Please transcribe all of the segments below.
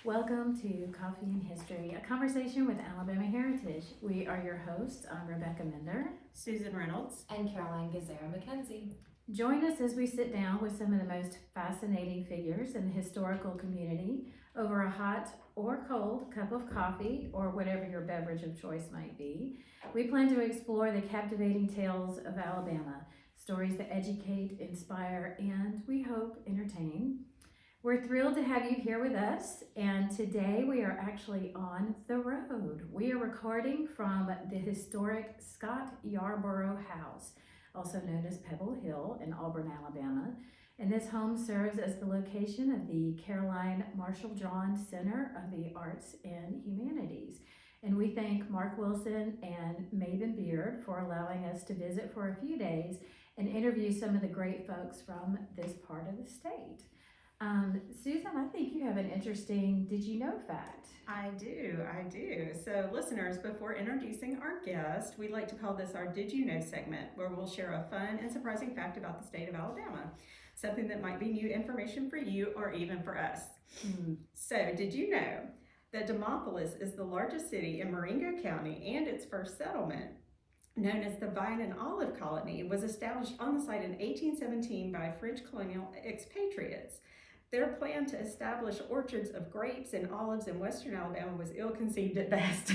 Welcome to Coffee and History, a conversation with Alabama Heritage. We are your hosts. I'm Rebecca Mender. Susan Reynolds. And Caroline Gazera-McKenzie. Join us as we sit down with some of the most fascinating figures in the historical community over a hot or cold cup of coffee or whatever your beverage of choice might be. We plan to explore the captivating tales of Alabama, stories that educate, inspire, and we hope entertain. We're thrilled to have you here with us, and today we are actually on the road. We are recording from the historic Scott Yarborough House, also known as Pebble Hill in Auburn, Alabama. And this home serves as the location of the Caroline Marshall John Center of the Arts and Humanities. And we thank Mark Wilson and Maven Beard for allowing us to visit for a few days and interview some of the great folks from this part of the state. Susan, I think you have an interesting did you know fact. I do. So listeners, before introducing our guest, we'd like to call this our Did You Know segment, where we'll share a fun and surprising fact about the state of Alabama. Something that might be new information for you or even for us. So did you know that Demopolis is the largest city in Marengo County, and its first settlement, known as the Vine and Olive Colony, was established on the site in 1817 by French colonial expatriates. Their plan to establish orchards of grapes and olives in western Alabama was ill-conceived at best.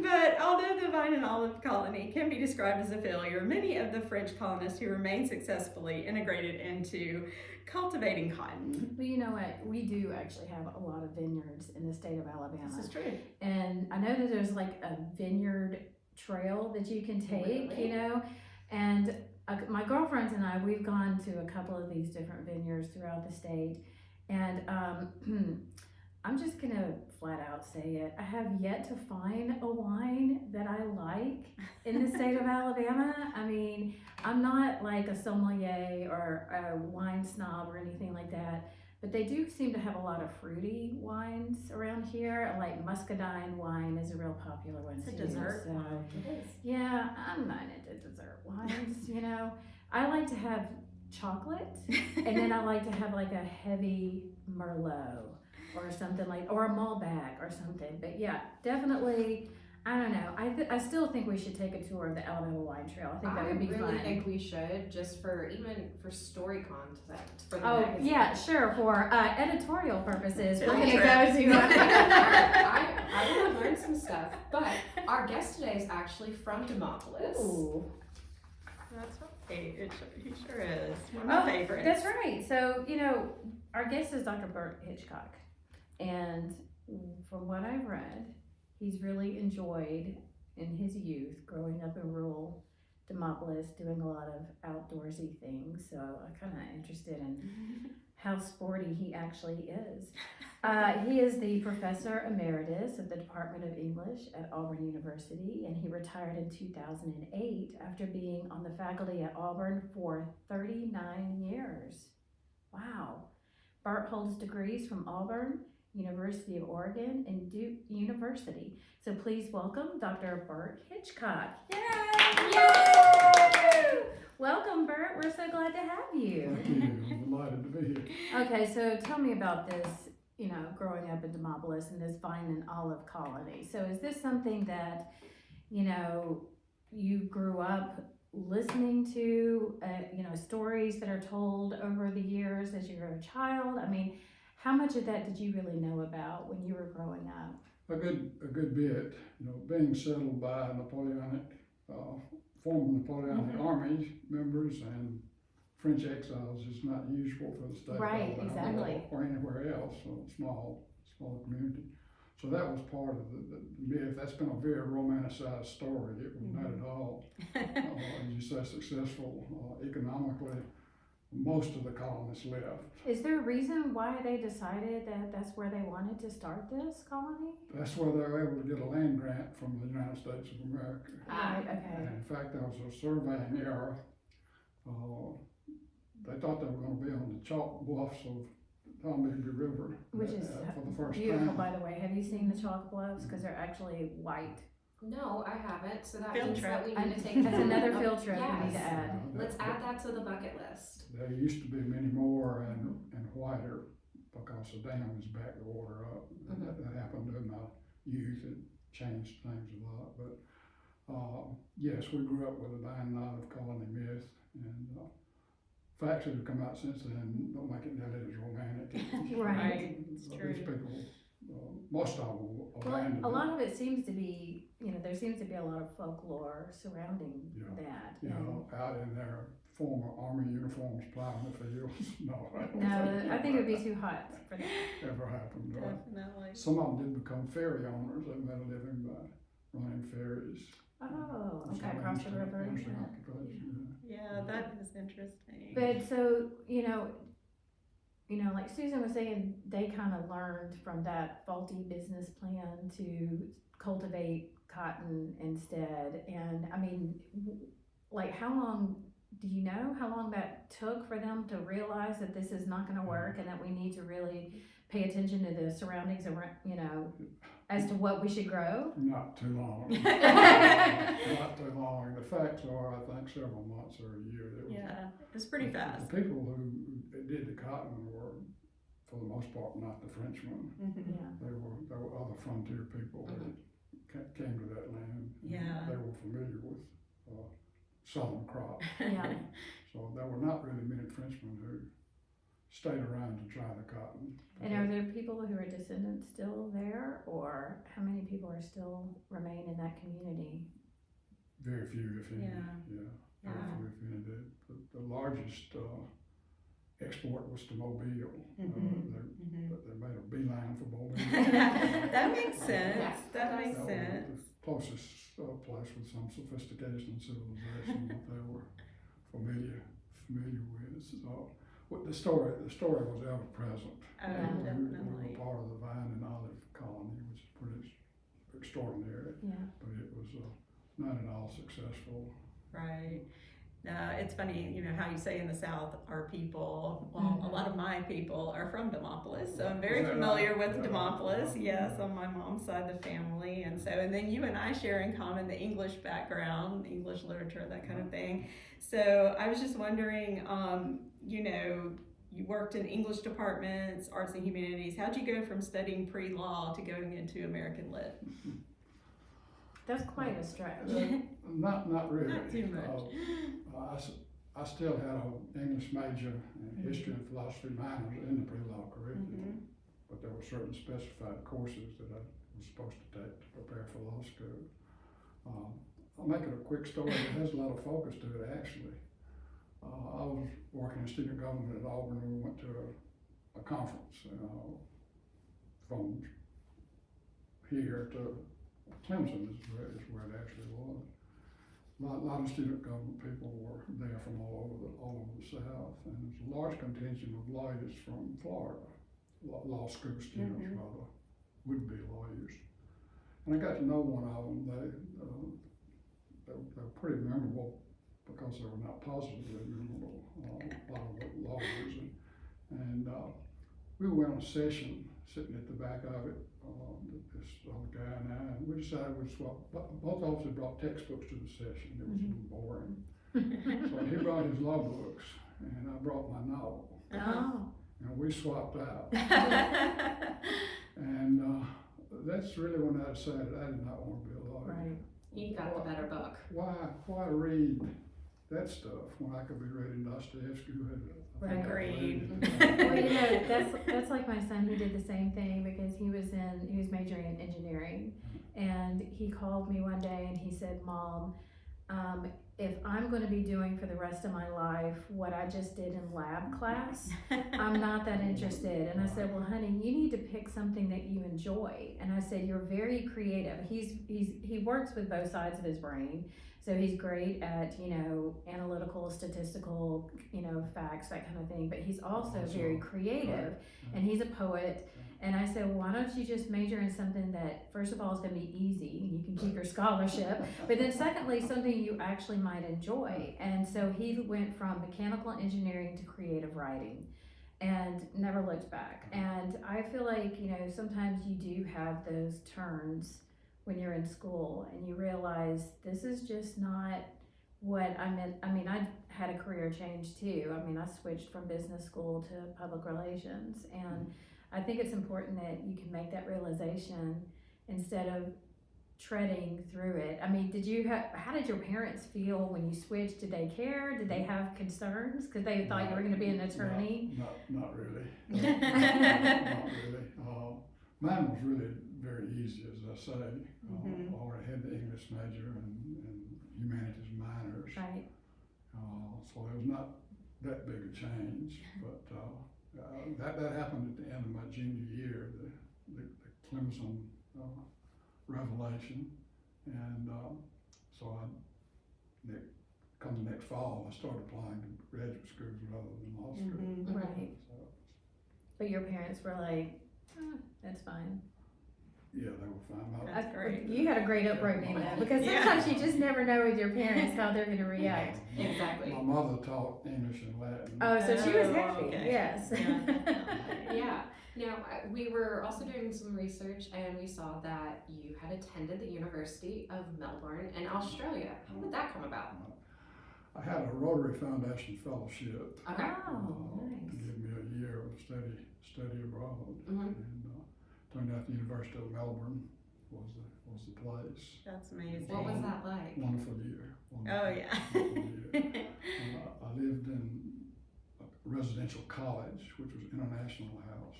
But although the Vine and Olive Colony can be described as a failure, many of the French colonists who remained successfully integrated into cultivating cotton. Well, you know what? We do actually have a lot of vineyards in the state of Alabama. This is true. And I know that there's like a vineyard trail that you can take, Really? you know, and my girlfriends and I, we've gone to a couple of these different vineyards throughout the state, and I'm just gonna flat out say it. I have yet to find a wine that I like in the state of Alabama. I mean, I'm not like a sommelier or a wine snob or anything like that, but they do seem to have a lot of fruity wines around here. Like muscadine wine is a real popular one It's a too. dessert So, wine. It is. yeah, I'm not into dessert wines, you know. I like to have chocolate, and then I like to have like a heavy Merlot or something like, or a Malbec or something. But yeah, definitely, I don't know. I still think we should take a tour of the Alabama Wine Trail. I think that would be I really fun. think we should, just for story content for the Oh, magazine. yeah, sure. For editorial purposes, we're Field going to trip. go to. I want to learn some stuff, but our guest today is actually from Demopolis. Ooh. That's right. He sure is. One of my favorites. That's right. So, you know, our guest is Dr. Bert Hitchcock. And from what I've read, he's really enjoyed in his youth growing up in rural Demopolis, doing a lot of outdoorsy things. So I'm kind of interested in how sporty he actually is. He is the professor emeritus of the Department of English at Auburn University, and he retired in 2008 after being on the faculty at Auburn for 39 years. Wow. Bert holds degrees from Auburn, University of Oregon, and Duke University. So please welcome Dr. Bert Hitchcock. Yay! Yay! Welcome, Bert. We're so glad to have you. Thank you. I'm delighted to be here. Okay, so tell me about this, you know, growing up in Demopolis and this vine and olive colony. So is this something that, you know, you grew up listening to, you know, stories that are told over the years as you were a child? I mean, how much of that did you really know about when you were growing up? A good bit. You know, being settled by Napoleonic, former Napoleonic army members and French exiles is not usual for the state of Right, Alabama exactly. or anywhere else. So small community. So that was part of the myth. That's been a very romanticized story. It was not at all, as you say, successful economically. Most of the colonists left. Is there a reason why they decided that that's where they wanted to start this colony? That's where they were able to get a land grant from the United States of America. Right, okay. And in fact, there was a surveying error. They thought they were going to be on the chalk bluffs of Tombigbee River, Which is for the first beautiful, time. by the way. Have you seen the chalk bluffs? Because they're actually white. No, I haven't, so that Field means trip. that we need to take That's another field trip yes. we need to add. Let's add that to the bucket list. There used to be many more and whiter because unless a dam is back the water up. Mhm. That happened in my youth. It changed things a lot, but yes, we grew up with a dying knot of colony myth, and facts that have come out since then don't make it nearly as romantic. Right. It's These true. people, most of them will Well, abandon a it. lot of it seems to be, there seems to be a lot of folklore surrounding Yeah. that. You know, out in their former army uniforms plowing the fields. No, I don't No, I think it would be too hot for that. ever happened. Definitely. Some of them did become ferry owners. They made a living by running ferries. Oh, Some okay, across the interesting- river. interesting yeah. occupation, Yeah, that is interesting. But so, like Susan was saying, they kind of learned from that faulty business plan to cultivate cotton instead. And I mean, like how long, do you know how long that took for them to realize that this is not gonna work and that we need to really pay attention to the surroundings around, as to what we should grow? Not too long. Not too long. The facts are, I think, several months or a year. It was, Yeah, it's pretty fast. The people who did the cotton were, for the most part, not the Frenchmen. Mhm. Yeah. There were other frontier people that came to that land. And Yeah. they were familiar with southern crops. Yeah. So there were not really many Frenchmen who stayed around to try the cotton. And are there people who are descendants still there, or how many people are still remain in that community? Very few, if any. Yeah. Very Yeah. few, if any. The largest export was to Mobile. Mhm. They made a beeline for Mobile. That makes sense. Yeah. That makes That was sense. the closest place with some sophistication and civilization that they were familiar with. So, the story was ever present. Oh, Yeah. We definitely. were part of the vine and olive colony, which is pretty extraordinary, Yeah. but it was not at all successful. Right. It's funny, how you say in the South, our people, well, Mhm. a lot of my people are from Demopolis, so I'm Is very that familiar right? with Yeah. Demopolis, Yeah. yes, on my mom's side of the family, and then you and I share in common the English background, English literature, that kind of thing. So I was just wondering, you worked in English departments, arts and humanities. How'd you go from studying pre-law to going into American Lit? That's quite a stretch. Not really. Not too much. I still had an English major and history and philosophy minors in the pre-law curriculum, but there were certain specified courses that I was supposed to take to prepare for law school. I'll make it a quick story. It has a lot of focus to it, actually. I was working in student government at Auburn, and we went to a conference from here to Clemson is where it actually was. A lot of student government people were there from all over the South, and there was a large contingent of lawyers from Florida, law school students rather, would-be lawyers. And I got to know one of them. They were pretty memorable because they were not positively memorable, a lot of the lawyers. And we went on a session sitting at the back of it, this other guy and I, and we decided we'd swap. Both of us had brought textbooks to the session. It was a little boring. So he brought his law books, and I brought my novel, Oh. and we swapped out. And that's really when I decided I did not want to be a lawyer. Right. You got the better book. Why read that stuff when I could be reading Dostoevsky, who had Right. Agreed. Well, that's like my son. He did the same thing because he was majoring in engineering, and he called me one day and he said, "Mom, if I'm going to be doing for the rest of my life what I just did in lab class, I'm not that interested." And I said, "Well, honey, you need to pick something that you enjoy." And I said, "You're very creative." He works with both sides of his brain. So he's great at, analytical, statistical, facts, that kind of thing. But he's also very creative, and he's a poet. And I said, well, why don't you just major in something that, first of all, is going to be easy and you can keep your scholarship, but then secondly, something you actually might enjoy. And so he went from mechanical engineering to creative writing and never looked back. And I feel like, sometimes you do have those turns when you're in school and you realize this is just not what I meant. I mean, I had a career change too. I mean, I switched from business school to public relations, and I think it's important that you can make that realization instead of treading through it. I mean, how did your parents feel when you switched? Did they care? Did they have concerns? Because they thought you were going to be an attorney? Not really. Not really. Mine was really very easy, as I say. I already had the English major and humanities minors. Right. So it was not that big a change, but that happened at the end of my junior year, the Clemson revelation, and so come the next fall, I started applying to graduate schools rather than law school. Right. So, But your parents were like, that's fine. yeah, they were fine. That's great. You had a great upbringing though, because Yeah. sometimes you just never know with your parents how they're going to react. Exactly. My mother taught English and Latin. Oh, so she was Oh, happy. okay. Yes. Yeah. Now, we were also doing some research and we saw that you had attended the University of Melbourne in Australia. How did that come about? I had a Rotary Foundation fellowship Okay. Oh, to nice. give me a year of study abroad, Mhm. and turned out the University of Melbourne was the place. That's amazing. What was that like? Wonderful year. Wonderful, Oh, yeah. wonderful year. I lived in a residential college, which was International House,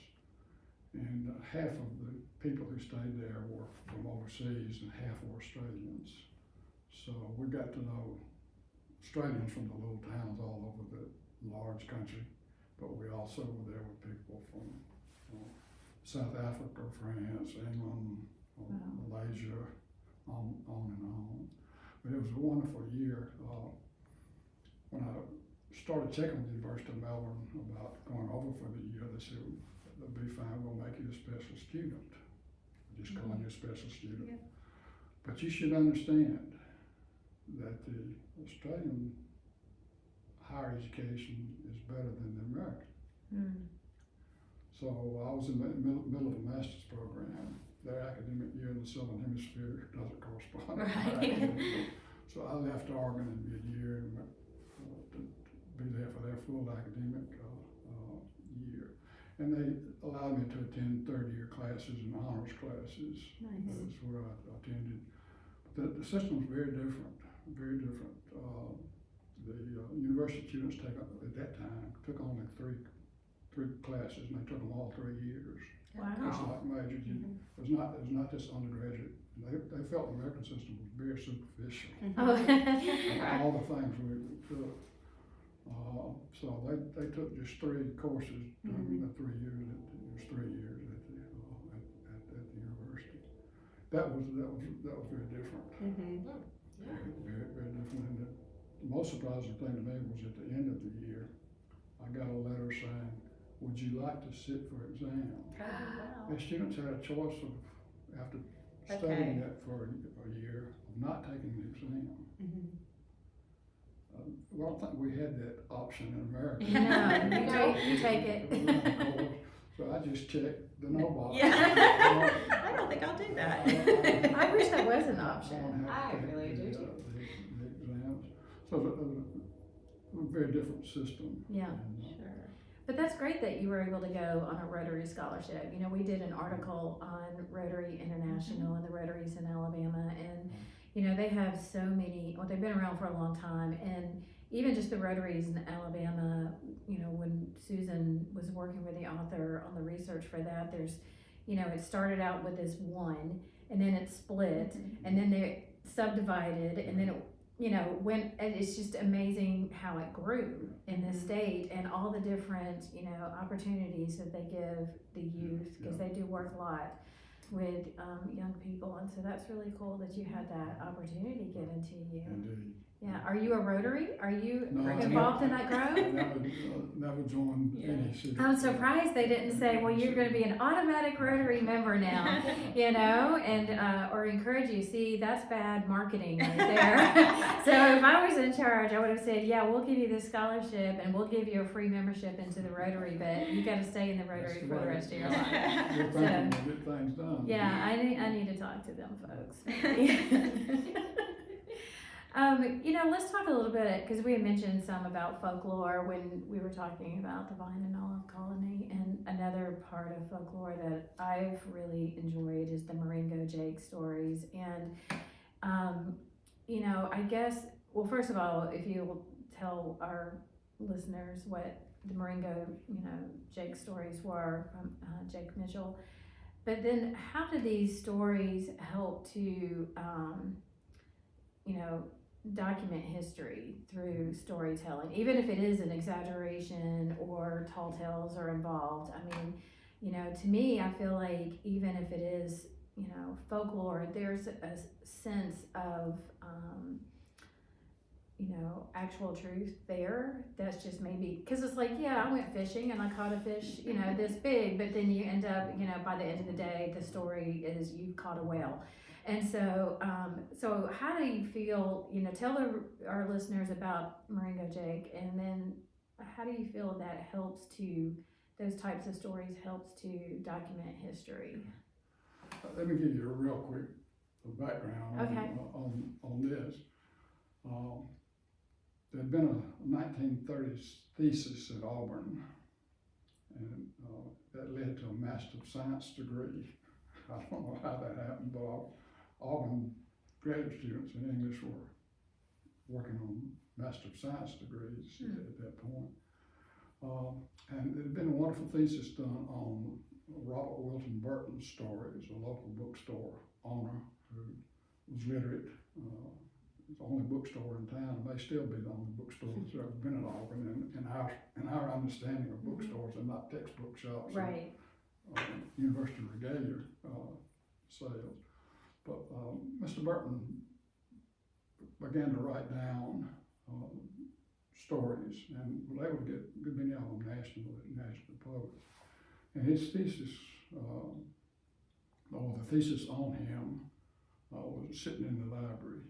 and half of the people who stayed there were from overseas and half were Australians. So we got to know Australians from the little towns all over the large country, but we also were there with people from South Africa, France, England, Malaysia, on and on. But it was a wonderful year. When I started checking with the University of Melbourne about going over for the year, they said, "That'll be fine, we'll make you a special student." Just calling you a special student. Yeah. But you should understand that the Australian higher education is better than the American. So I was in the middle of a master's program. Their academic year in the Southern Hemisphere doesn't correspond. Right. So I left Oregon in mid-year and went to be there for their full academic year. And they allowed me to attend third-year classes and honors classes. Nice. That's where I attended. But the system was very different, very different. The university students at that time took only three classes, and they took them all 3 years. Just Wow. like majors. It was not just undergraduate. They felt the American system was very superficial. Oh. All the things we took. So they took just 3 courses during the 3 years. It was 3 years at the university. That was very different. Very different. And the most surprising thing to me was at the end of the year, I got a letter saying, "Would you like to sit for exam?" The students had a choice of, after studying it for a year, of not taking the exam. Well, I think we had that option in America. No, you take it. So I just checked the no box. Yeah. I don't think I'll do that. I wish that was an option. don't have to I take really do the too. exams. So it was a very different system. Yeah. And, Sure. But that's great that you were able to go on a Rotary scholarship. You know, we did an article on Rotary International and the Rotaries in Alabama, and you know, they have so many, well, they've been around for a long time, and even just the Rotaries in Alabama, you know, when Susan was working with the author on the research for that, there's, you know, it started out with this one, and then it split, and then they subdivided, and then it, you know, went, and it's just amazing how it grew in the state and all the different, you know, opportunities that they give the youth, because they do work a lot with young people, and so that's really cool that you had that opportunity given to you. Indeed. Yeah, are you a Rotary? Are you No, I'm involved in not. that I grove? never joined any city. I'm surprised they didn't say, well, you're gonna be an automatic Rotary member now, you know, and, or encourage you. See, that's bad marketing right there. So if I was in charge, I would have said, yeah, we'll give you this scholarship and we'll give you a free membership into the Rotary, but you gotta stay in the Rotary for the rest of your life. We're thinking to get things done. Yeah, I need to talk to them folks. Let's talk a little bit, because we had mentioned some about folklore when we were talking about the Vine and Olive Colony, and another part of folklore that I've really enjoyed is the Marengo Jake stories. And, I guess, well, first of all, if you will tell our listeners what the Marengo, Jake stories were from Jake Mitchell. But then how do these stories help to, document history through storytelling, even if it is an exaggeration or tall tales are involved? I mean, to me, I feel like even if it is, folklore, there's a sense of, actual truth there. That's just maybe, because it's like, yeah, I went fishing and I caught a fish, this big, but then you end up, by the end of the day, the story is you caught a whale. And so, so how do you feel, tell our listeners about Marengo Jake, and then how do you feel that helps to, those types of stories helps to document history? Let me give you a real quick background Okay. on this. There had been a 1930s thesis at Auburn, and that led to a Master of Science degree. I don't know how that happened, but Auburn graduate students in English were working on Master of Science degrees at that point. And there had been a wonderful thesis done on Robert Wilton Burton's stories, a local bookstore owner who was literate. It's the only bookstore in town, may still be the only bookstore that's ever been at Auburn in our understanding of bookstores and not textbook shops. Right. University regalia sales. But Mr. Burton began to write down stories and was able to get a good many of them nationally published. And his thesis, or the thesis on him, was sitting in the library.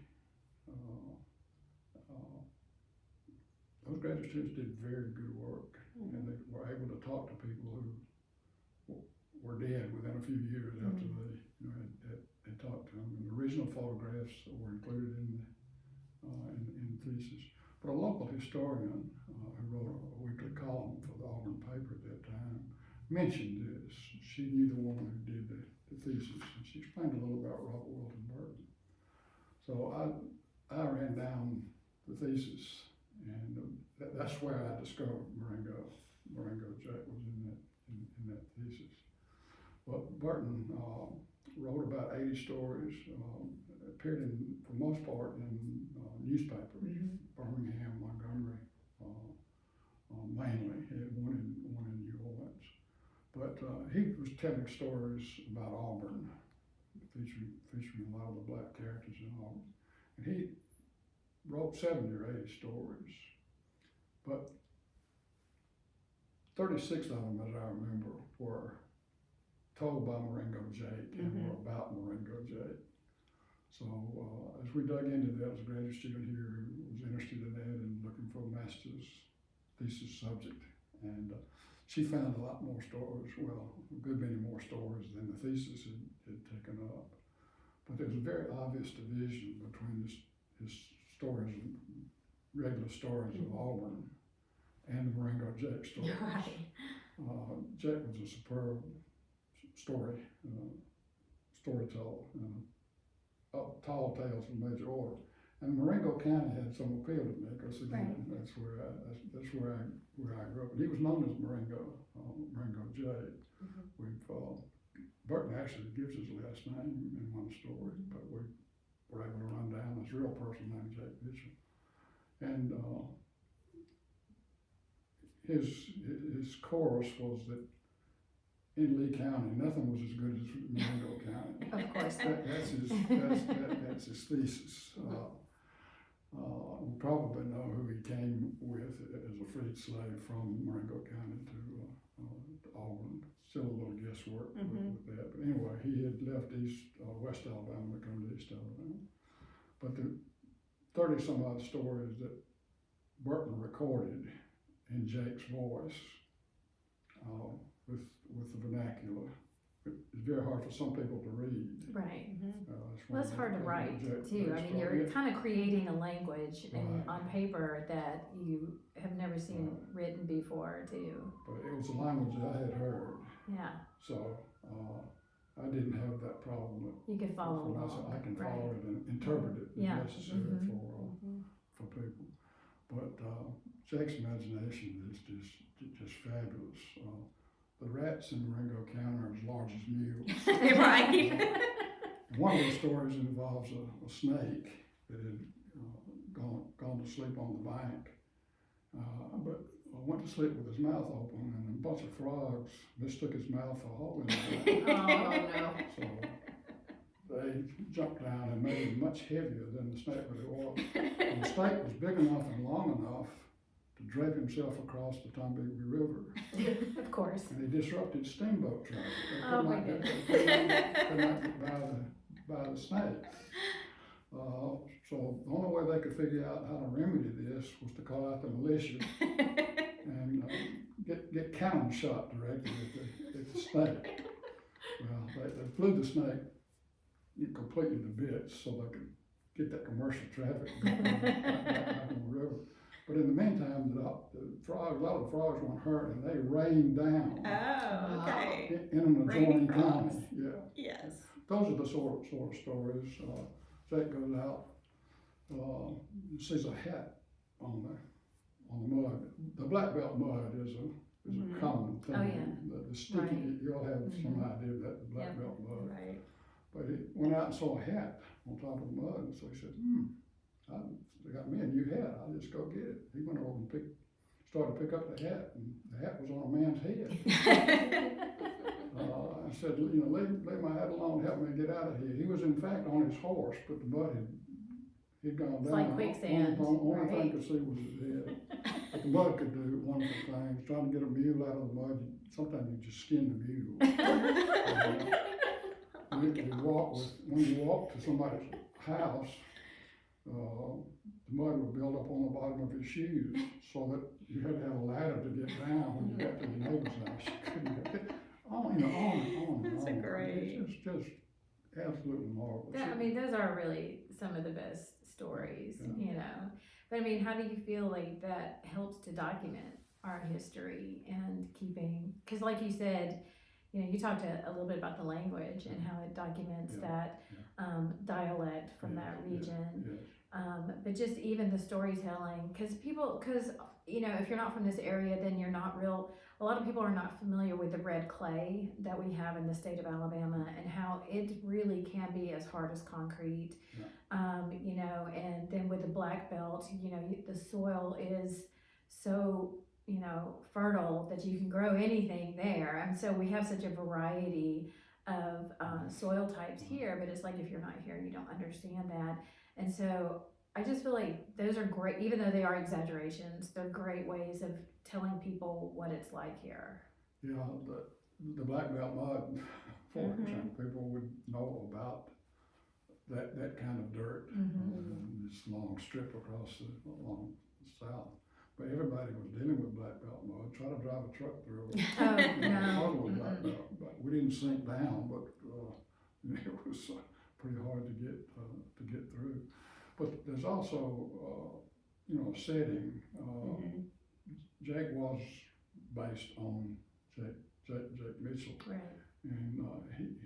Those graduate students did very good work, and they were able to talk to people who were dead within a few years after they had talked to them. And the original photographs were included in the thesis. But a local historian who wrote a weekly column for the Auburn paper at that time mentioned this. She knew the woman who did the thesis, and she explained a little about Robert Wilton Burton. So I ran down the thesis, and that's where I discovered Marengo Jake was in that thesis. But Burton wrote about 80 stories, appeared for the most part in newspapers, Birmingham, Montgomery, mainly. He had one in New Orleans. But he was telling stories about Auburn, featuring a lot of the black characters in Auburn. And he wrote 70 or 80 stories, but 36 of them, as I remember, were told by Marengo Jake and were about Marengo Jake. So as we dug into that, as a graduate student here who was interested in that and looking for a master's thesis subject, and she found a lot more stories, well, a good many more stories than the thesis had taken up. But there's a very obvious division between his stories, regular stories of Auburn, and the Marengo Jake stories. Right. Jake was a superb storyteller, tall tales in major order. And Marengo County had some appeal to me, because again, that's where I grew up. And he was known as Marengo Jake. Burton actually gives his last name in one story, but we were able to run down this real person named Jake Mitchell. And his chorus was that in Lee County, nothing was as good as Marengo County. Of course. That's his thesis. We probably know who he came with as a freed slave from Marengo County to Auburn. Still a little guesswork with that. But anyway, he had left West Alabama to come to East Alabama. But the 30 some odd stories that Burton recorded in Jake's voice, with the vernacular, it's very hard for some people to read. Right. One Well, it's of hard to the- write Jake's too. I mean, story. you're kind of creating a language Right. on paper that you have never seen written before too. But it was a language that I had heard, Yeah, so, I didn't have that problem. you could follow For myself. along. I can right. follow it and interpret it Yeah. if necessary Mhm. for people. But, Jake's imagination is just fabulous. The rats in Marengo County are as large as mules. Right. One of the stories involves a snake that had gone to sleep on the bank, but went to sleep with his mouth open, and a bunch of frogs mistook his mouth for a hole in the bank. Oh no. So they jumped down and made him much heavier than the snake really was. And the snake was big enough and long enough to drape himself across the Tombigbee River, Of course. and he disrupted steamboat traffic. They Oh, my could not get by the snake. So the only way they could figure out how to remedy this was to call out the militia and get cannon shot directed at the snake. Well, they flew the snake completely to bits so they could get that commercial traffic back on the river. But in the meantime, a lot of the frogs weren't hurt, and they rained down Oh, okay. in an Raining adjoining county. frogs. Yeah, Yes. those are the sort of stories. Jake goes out, sees a hat on the mud. The black belt mud is a common thing. Oh, yeah. The sticky, Right. you'll have some idea of that, the black Yep. belt mud. Right. But he went out and saw a hat on top of the mud, and so he said, they got me a new hat, I'll just go get it. He went over and started to pick up the hat, and the hat was on a man's head. I said, leave my hat alone, help me get out of here. He was in fact on his horse, but the mud he'd gone It's down. like quicksand, Only thing right? could see was his head. But the mud could do wonderful things. Trying to get a mule out of the mud, sometimes you just skin the mule. When you walk to somebody's house, the mud would build up on the bottom of your shoes, so that you had to have a ladder to get down when you got to the neighbor's house. You couldn't get on and on. That's and on. great. It's just absolutely marvelous. I mean, those are really some of the best stories, Yeah. But I mean, how do you feel like that helps to document our history and keeping, because like you said, you talked a little bit about the language and how it documents that dialect from that region. Yes. But just even the storytelling, because if you're not from this area, then you're not a lot of people are not familiar with the red clay that we have in the state of Alabama and how it really can be as hard as concrete. And then with the black belt, the soil is so, fertile that you can grow anything there. And so we have such a variety of soil types here, but it's like if you're not here, you don't understand that. And so I just feel like those are great, even though they are exaggerations, they're great ways of telling people what it's like here. Yeah, the black belt mud, for example, people would know about that kind of dirt, this long strip along the south. But everybody was dealing with black belt mud. Try to drive a truck through it. Oh, no. Black belt, but we didn't sink down, but it was pretty hard to get through. But there's also a setting. Jake was based on Jake Mitchell, Right. and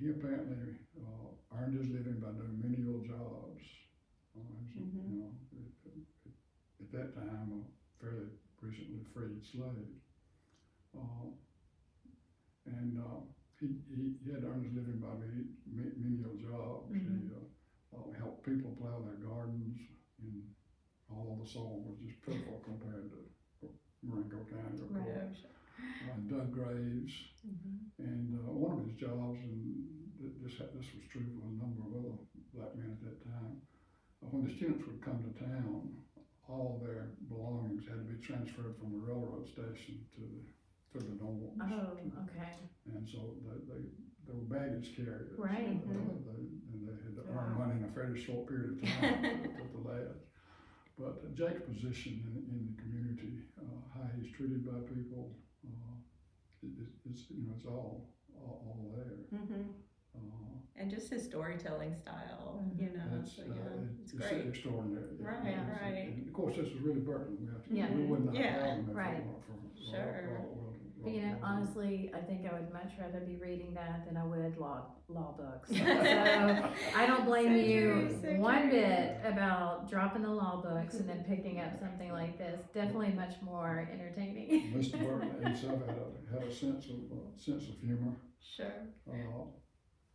he apparently earned his living by doing menial jobs. At that time, a fairly recently freed slave, and he had earned his living by menial jobs. He helped people plow their gardens, and all the soil was just pitiful compared to Marengo County, of course. Dug graves, and one of his jobs, and this was true for a number of other black men at that time, when the students would come to town, all their belongings had to be transferred from the railroad station to the dorms. Oh, okay. And so they were baggage carriers. Right. And they had to earn money in a fairly short period of time at the last. But Jake's position in the community, how he's treated by people, it's all there. And just his storytelling style, you know, It's, so yeah, it's it's great. extraordinary. Yeah. Right, And- right. And of course, this is really Burton. Yeah. We wouldn't have Yeah. him if Right. it weren't for Sure. But you know, honestly, I think I would much rather be reading that than I would law books. So I don't blame So you true, so one true. bit about dropping the law books and then picking up something like this. Definitely much more entertaining. Mr. Burton himself had a sense of humor. Sure.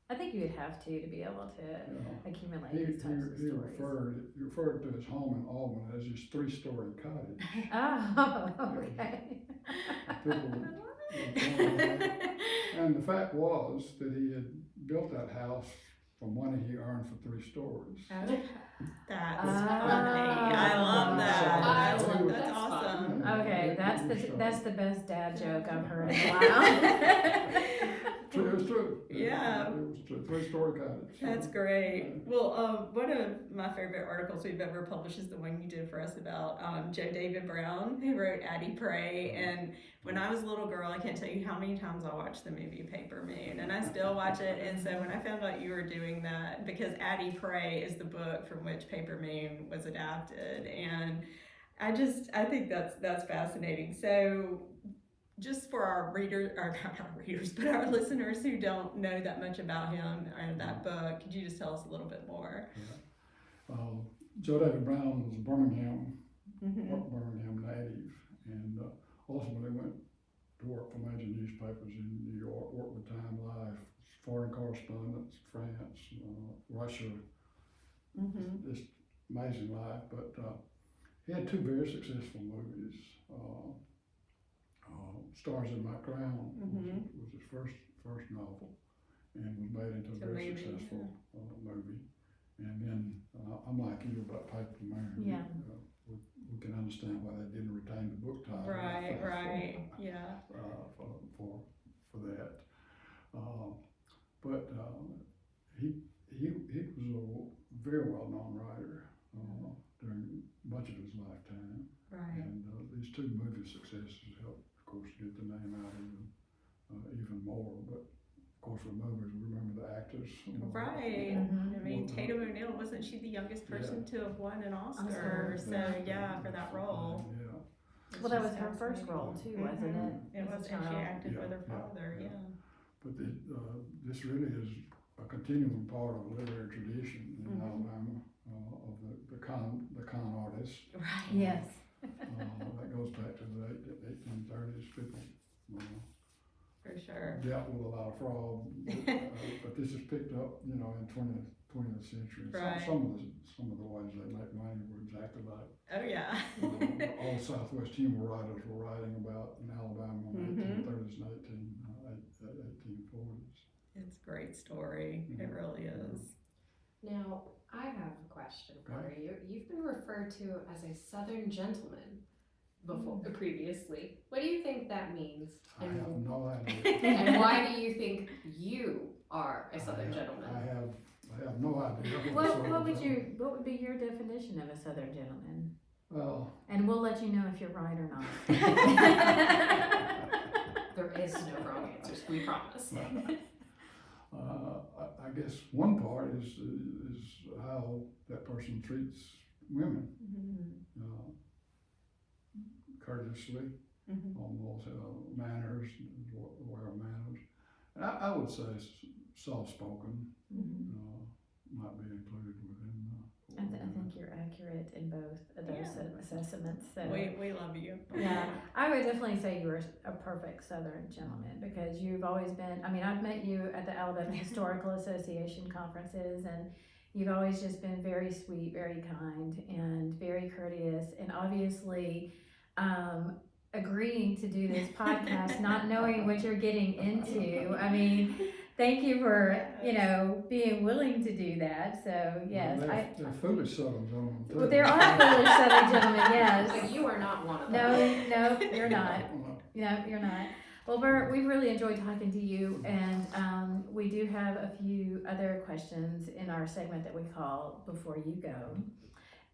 I think you would have to be able to You know, accumulate he, these types of he stories. referred to his home in Auburn as his 3-story cottage. Oh, okay. People, and the fact was that he had built that house from money he earned for 3 stories. That's Ah. funny. I love that. I That's love that's that. awesome. Okay, It that's the best dad joke I've heard in a while. It was true. Yeah. It was true. 3-story cottage. That's great. Well, one of my favorite articles we've ever published is the one you did for us about Joe David Brown, who wrote Addie Pray. And when I was a little girl, I can't tell you how many times I watched the movie Paper Moon, and I still watch it. And so when I found out you were doing that, because Addie Pray is the book from which Paper Moon was adapted, and I think that's fascinating. So, just for our readers, or not our readers, but our listeners who don't know that much about him and that book, could you just tell us a little bit more? Joe David Brown was a Birmingham Mm-hmm. native, and ultimately went to work for major newspapers in New York, worked with Time Life, foreign correspondence, France, Russia. Mm-hmm. Just amazing life, but he had 2 very successful movies. Stars in My Crown was his first novel, and was made into a very successful movie. And then I'm like you about Paper Moon. Yeah. We can understand why they didn't retain the book title. Right, yeah. For that, but he was a very well-known writer during much of his lifetime. Right. And these 2 movie successes helped, of course, get the name out even more. But of course, with movies, we remember the actors. Right. Mhm. I mean, Tatum O'Neal, wasn't she the youngest person to have won an Oscar? Oscar. So yeah, for that role. Yeah. Well, that was her first role too, wasn't it? It As a was, and she child. acted Yeah, with her yeah, father. yeah. Yeah. But this really is a continuing part of the literary tradition in Alabama of the con artists. Right. Yes. That goes back to the 1830s. People For sure. dealt with a lot of fraud, but this is picked up, in 20th century. Right. Some of the ways they make money were exactly like Oh yeah. all Southwest humor writers were writing about in Alabama in the 1830s and 1840s. It's a great story. It really is. Now, I have a question for you. You've been referred to as a Southern gentleman previously. What do you think that means? I have no idea. And why do you think you are a Southern gentleman? I have no idea. What would be your definition of a Southern gentleman? Well, And we'll let you know if you're right or not. There is no wrong answers, we promise. I guess one part is how that person treats women, courteously, almost manners, aware of manners. And I would say soft-spoken might be included within. I think you're accurate in both of those assessments. So. We love you. Yeah, I would definitely say you were a perfect Southern gentleman because you've always been, I've met you at the Alabama Historical Association conferences, and you've always just been very sweet, very kind, and very courteous, and obviously agreeing to do this podcast, not knowing what you're getting into. Thank you for, being willing to do that. So, yes. They're foolish Southern gentlemen, too. Well, there are foolish Southern gentlemen, yes. But you are not one of them. No, you're not. No, you're not. Well, Bert, we've really enjoyed talking to you, and we do have a few other questions in our segment that we call Before You Go.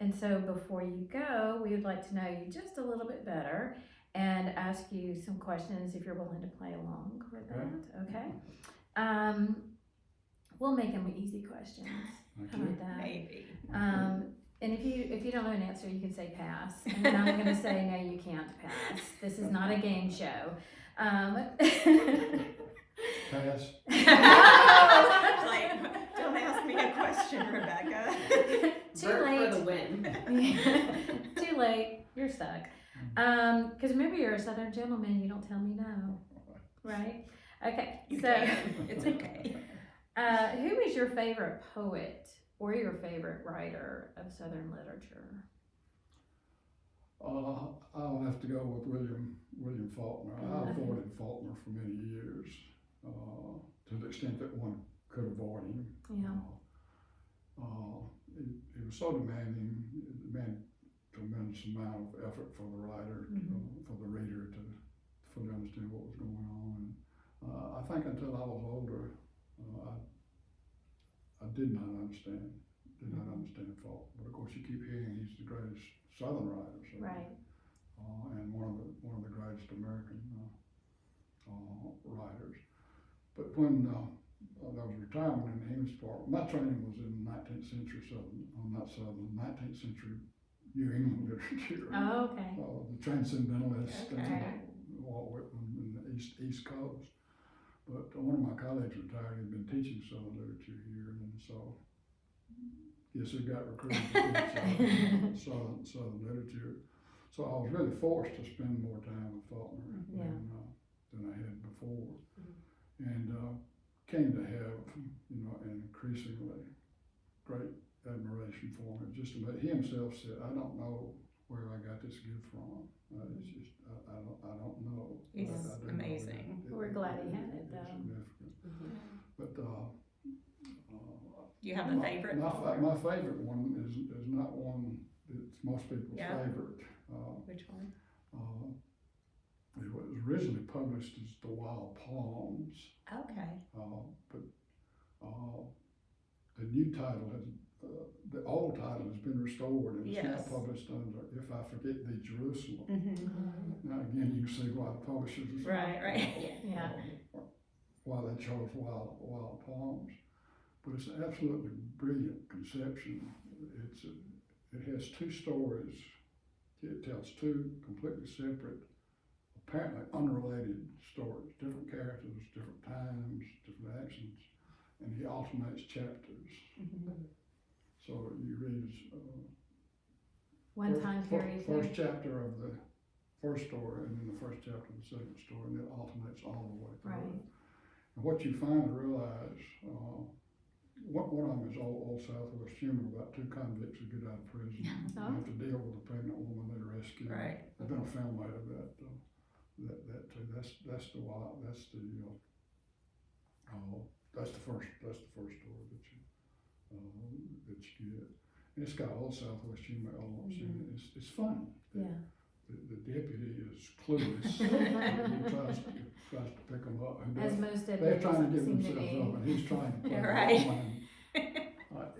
And so before you go, we would like to know you just a little bit better and ask you some questions if you're willing to play along with that, okay? We'll make them easy questions. Thank How you. about that? Maybe. And if you don't know an answer, you can say pass, and then I'm gonna say, no, you can't pass. This is not a game show. Pass. Like, don't ask me a question, Rebecca. Too Bert late. for the win. Too late. You're stuck. Because remember, you're a Southern gentleman. You don't tell me no, right? Okay. You So, can. It's okay. who is your favorite poet or your favorite writer of Southern literature? I'll have to go with William Faulkner. I Mhm. avoided Faulkner for many years, to the extent that one could avoid him. Yeah. It was so demanding. It demanded tremendous amount of effort for the writer, for the reader to fully understand what was going on. And I think until I was older, I did not understand Faulkner. But of course, you keep hearing he's the greatest Southern writer, so, Right. and one of the greatest American writers. But when there was retirement in the English department, my training was in 19th century Southern, 19th century New England literature. Oh, okay. The Transcendentalists Okay. and Walt Whitman in the East Coast. But one of my colleagues retired. He'd been teaching Southern literature here, and so yes, he got recruited to teach Southern literature. So I was really forced to spend more time with Faulkner than I had before, and came to have an increasingly great admiration for him. Just he himself said, "I don't know where I got this gift from. It's just I don't know." He's I do know amazing. We're glad he had it, it's though. significant. But Do you have a favorite? my favorite one is not one that's most people's favorite. Which one? It was originally published as The Wild Palms, Okay. but the new title the old title has been restored and it's Yes. now published under If I Forget Thee, Jerusalem. Mm-hmm. Now again, you can see why the publishers Right. Yeah. why they chose Wild Palms. But it's an absolutely brilliant conception. It has two stories. It tells two completely separate, apparently unrelated stories, different characters, different times, different actions, and he alternates chapters. Mm-hmm. So you read One time period. first chapter of the first story, and then the first chapter of the second story, and it alternates all the way through. Right. And what you finally realize, one of them is old Southwest humor about two convicts who get out of prison and have to deal with a pregnant woman they rescue. Right. There's been a film made of that. That too. That's the first story that you get. And it's got old Southwest humor elements in it. It's funny. Yeah. The deputy is clueless. He tries to pick them up. And As most they're deputies trying to give seem to themselves be. up, and he's trying to play Right. along.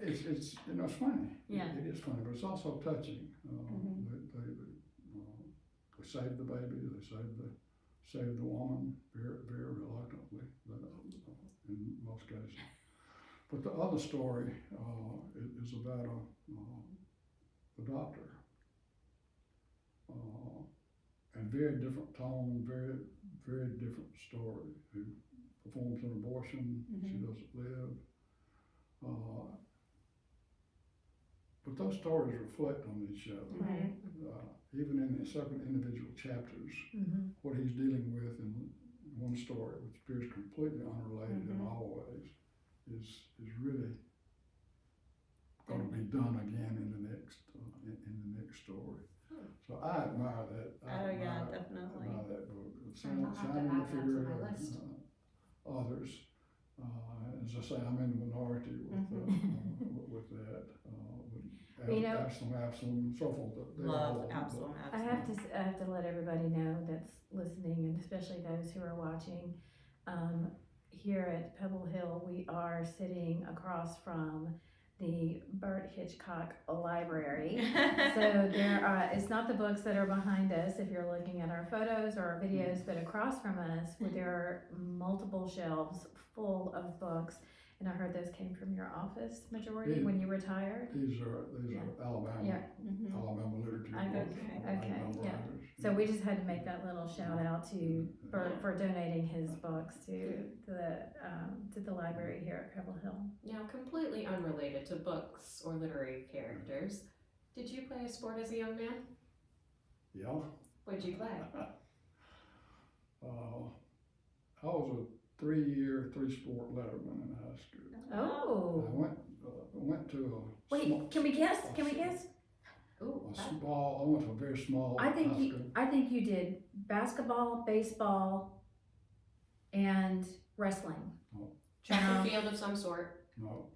It's it's funny. Yeah. It is funny, but it's also touching. They save the baby. They save the woman very very reluctantly, in most cases. But the other story is about the doctor. And very different tone, very, very different story. Who performs an abortion, she doesn't live. But those stories reflect on each other. Right. Even in the separate individual chapters, what he's dealing with in one story, which appears completely unrelated in all ways, is really going to be done again in the next story. So I admire that. Definitely. Admire that book. I'll have to Simon add the that to Fury, my list. others. As I say, I'm in the minority with that. Absalom, and so forth. Love Absalom. I have to let everybody know that's listening, and especially those who are watching. Here at Pebble Hill, we are sitting across from the Bert Hitchcock Library. So it's not the books that are behind us if you're looking at our photos or our videos, but across from us, there are multiple shelves full of books. And I heard those came from your office majority Yeah. when you retired. These are Alabama, Yeah. Mhm. Alabama literature Okay, books. okay, Alabama yeah. writers. So we just had to make that little shout out to Bert for donating his books to the library here at Pebble Hill. Now, completely unrelated to books or literary characters, did you play a sport as a young man? Yeah. What'd you play? I was a 3-year, 3-sport letterman in high school. Oh, I went to a wait, can we guess? Can we guess? Ooh, I went to a very small I think high school. I think you did basketball, baseball, and wrestling. track No. and field of some sort. No,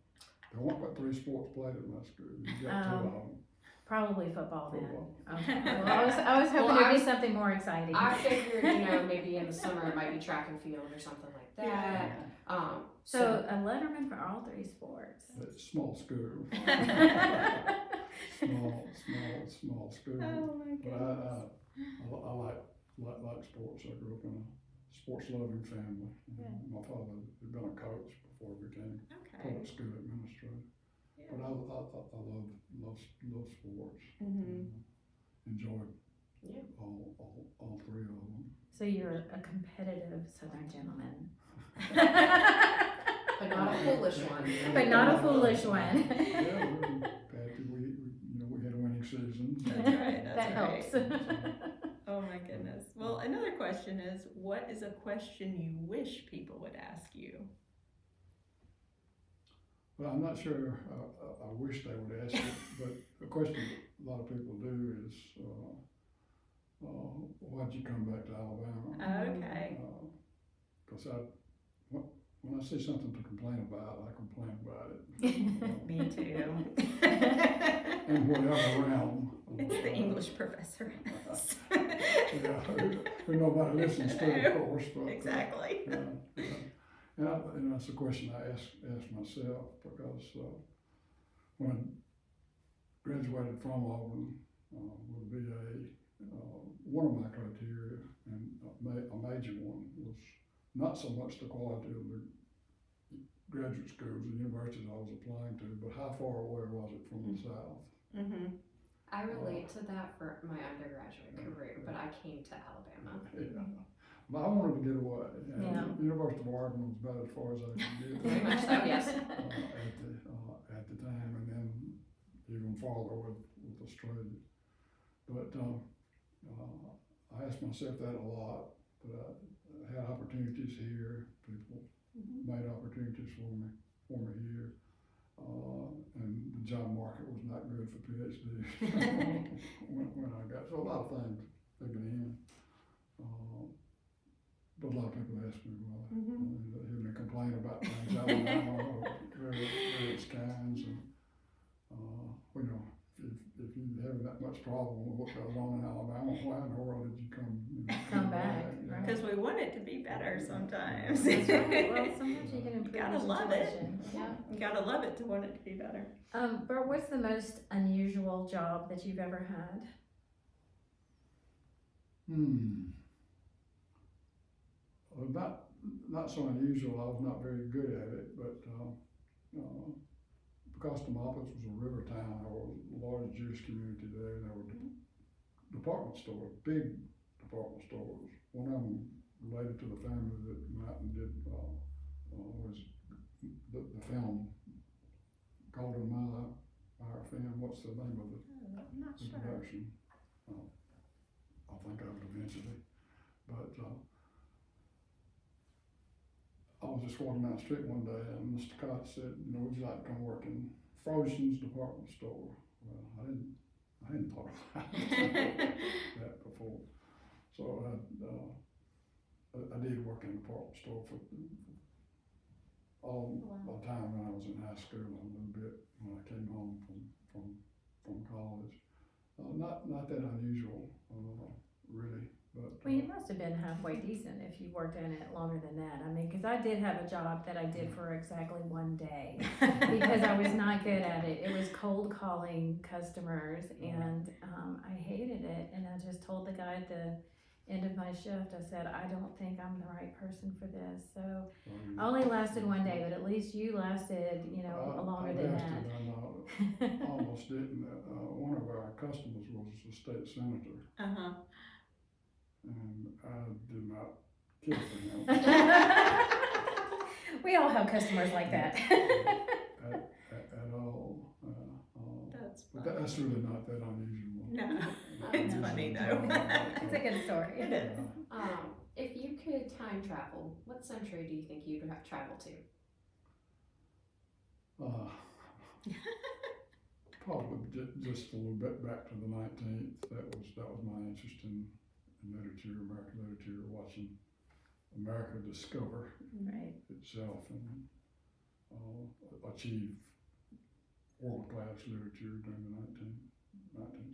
there weren't but 3 sports played at my school. You got 2 of them. Probably football then. Football. Okay. Well, I was hoping Well, it'd I be was- something more exciting. I figured, maybe in the summer it might be track and field or something like that. So a letterman for all 3 sports. It's a small school. Small school. Oh my But goodness. I like sports. I grew up in a sports loving family. Yeah. My father had been a coach before he became Okay. public school administrator. Yeah. But I love sports. Mhm. Enjoyed Yeah. all 3 of them. So you're a competitive Southern gentleman. But not a foolish one. But not a foolish one. Yeah, Patty, we had a winning season. That's right, that's That right. helps. Oh my goodness. Well, another question is, what is a question you wish people would ask you? Well, I'm not sure, I wish they would ask it, but the question a lot of people do is, why'd you come back to Alabama? Okay. Because when I see something to complain about, I complain about it. Me too. In whatever realm. It's the English professor. Yeah, who nobody listens to, of course, but. Exactly. Yeah. And that's a question I ask myself, because when I graduated from Auburn with a BA, one of my criteria, and a major one, was not so much the quality of the graduate schools and universities I was applying to, but how far away was it from the South? Mm-hmm. I relate to that for my undergraduate career, but I came to Alabama. Yeah. But I wanted to get away. And Yeah. University of Oregon was about as far as I could get. Very much so, yes. At the time, and then even farther with Australia. But I asked myself that a lot. But I had opportunities here. People made opportunities for me here. And the job market was not good for PhDs when I got, so a lot of things taken in. But a lot of people ask me, well, hear me complain about things out of various kinds, and if you have that much problem with what goes on in Alabama, why in the world did you Come back, right. Because we want it to be better sometimes. That's right. Well, sometimes you can improve gotta the love it. situation. Yeah. You gotta love it to want it to be better. Bert, what's the most unusual job that you've ever had? Well, not so unusual. I was not very good at it, but because Demopolis was a river town, there was a large Jewish community there. There were department stores, big department stores. One of them related to the family that went out and did was the film Golden Mile, our film. What's the name of it? I'm not The sure. production. I'll think of it eventually. But I was just walking down the street one day, and Mr. Cott said, would you like to come work in Frozen's department store? Well, I hadn't thought about that before. So I did work in a department store for all the time when I was in high school, and a little bit when I came home from college. Not that unusual, really. But, Well, you must have been halfway decent if you worked in it longer than that. I mean, because I did have a job that I did for exactly one day because I was not good at it. It was cold calling customers, and I hated it. And I just told the guy at the end of my shift, I said, I don't think I'm the right person for this. So Um, I only lasted one day, but at least you lasted, longer than that. I almost didn't. One of our customers was a state senator, Uh-huh. and I did not care for him We all have customers like that. at all. That's But funny. that's really not that unusual. No, it's funny though. It's a good story. It is. If you could time travel, what century do you think you'd travel to? Probably just a little bit back to the 19th. That was my interest in literature, American literature, watching America discover Right. itself and achieve world-class literature during the 19th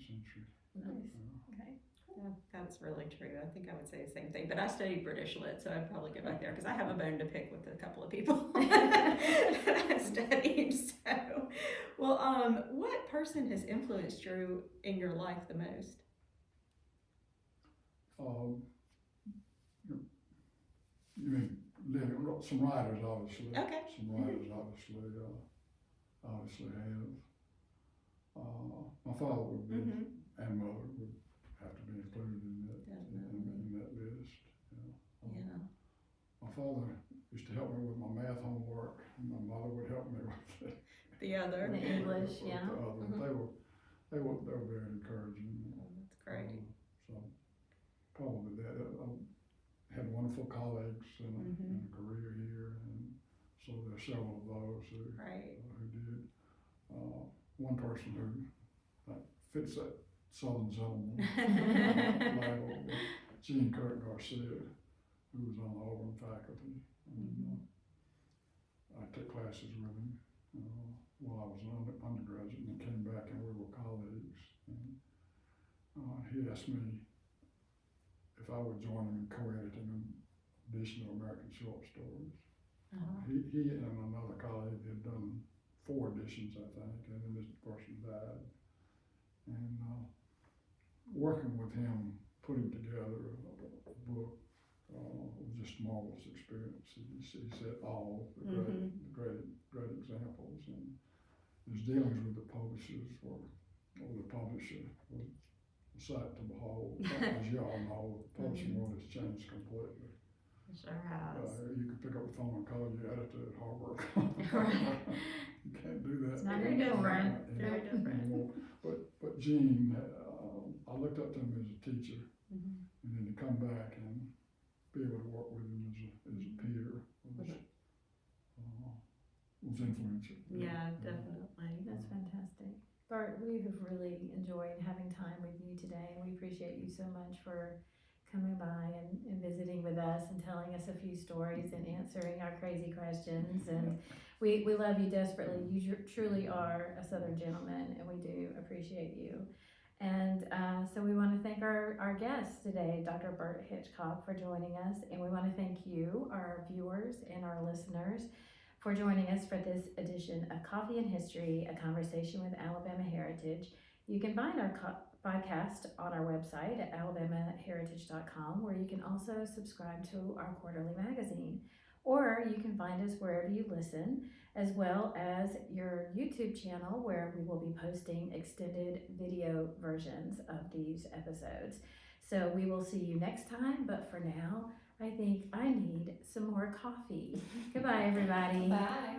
century. Nice. Okay. Yeah, that's really true. I think I would say the same thing. But I studied British Lit, so I'd probably go back there because I have a bone to pick with a couple of people that I studied. So, well, what person has influenced you in your life the most? You mean some writers, obviously. Okay. Some writers, obviously have. My father would be, and mother would have to be included in that list. Yeah. My father used to help me with my math homework, and my mother would help me with The other. The English, with yeah. the other. They were very encouraging. Oh, that's great. So probably that. I had wonderful colleagues and a career here, and so there are several of those who Right. who did. One person who fits that Southern gentleman label, Gene Kirk Garcia, who was on the Auburn faculty. And, I took classes with him while I was an undergraduate, and came back and we were colleagues. And he asked me if I would join him in co-editing an edition of American Short Stories. He and another colleague had done 4 editions, I think, and then this person died. And working with him, putting together a book was just a marvelous experience. He said all the great examples, and his dealings with the publishers or the publisher was a sight to behold. As you all know, the publishing world has changed completely. Sure has. You can pick up the phone and call your editor at Harvard. Right. You can't do that. It's not Very different. Very different. anymore. But Gene, I looked up to him as a teacher, and then to come back and be able to work with him as a peer was influential. Yeah, definitely. That's fantastic. Bert, we have really enjoyed having time with you today. We appreciate you so much for coming by and visiting with us and telling us a few stories and answering our crazy questions. And we love you desperately. You truly are a Southern gentleman, and we do appreciate you. And so we want to thank our guest today, Dr. Bert Hitchcock, for joining us. And we want to thank you, our viewers and our listeners, for joining us for this edition of Coffee and History, a conversation with Alabama Heritage. You can find our podcast on our website at alabamaheritage.com, where you can also subscribe to our quarterly magazine. Or you can find us wherever you listen, as well as your YouTube channel, where we will be posting extended video versions of these episodes. So we will see you next time, but for now, I think I need some more coffee. Goodbye, everybody. Bye.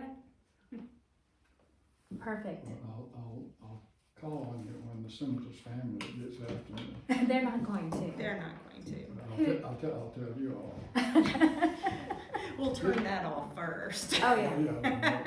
Perfect. I'll call on you when the senator's family gets after me. They're not going to. They're not going to. I'll tell you all. We'll turn that off first. Oh, yeah. Yeah.